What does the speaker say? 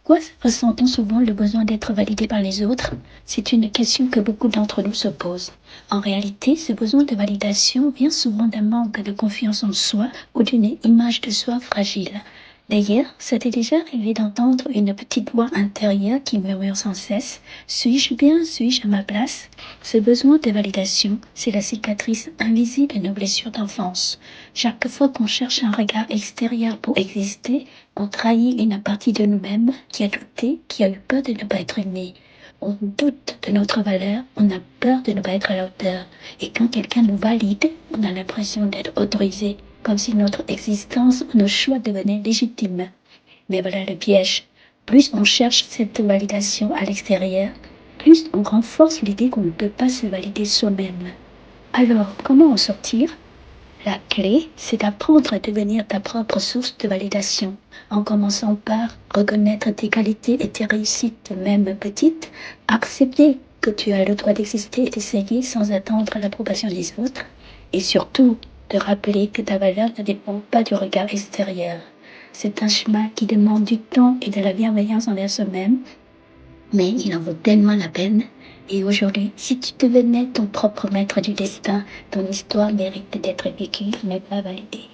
Pourquoi ressent-on souvent le besoin d'être validé par les autres? C'est une question que beaucoup d'entre nous se posent. En réalité, ce besoin de validation vient souvent d'un manque de confiance en soi ou d'une image de soi fragile. D'ailleurs, ça t'est déjà arrivé d'entendre une petite voix intérieure qui murmure sans cesse: suis-je bien? Suis-je à ma place? Ce besoin de validation, c'est la cicatrice invisible de nos blessures d'enfance. Chaque fois qu'on cherche un regard extérieur pour exister, on trahit une partie de nous-mêmes qui a douté, qui a eu peur de ne pas être aimé. On doute de notre valeur, on a peur de ne pas être à la hauteur. Et quand quelqu'un nous valide, on a l'impression d'être autorisé, comme si notre existence ou nos choix devenaient légitimes. Mais voilà le piège. Plus on cherche cette validation à l'extérieur, plus on renforce l'idée qu'on ne peut pas se valider soi-même. Alors, comment en sortir? La clé, c'est d'apprendre à devenir ta propre source de validation, en commençant par reconnaître tes qualités et tes réussites, même petites, accepter que tu as le droit d'exister et d'essayer sans attendre l'approbation des autres, et surtout te rappeler que ta valeur ne dépend pas du regard extérieur. C'est un chemin qui demande du temps et de la bienveillance envers soi-même, mais il en vaut tellement la peine. Et aujourd'hui, si tu devenais ton propre maître du destin, ton histoire mérite d'être vécue, mais pas validée.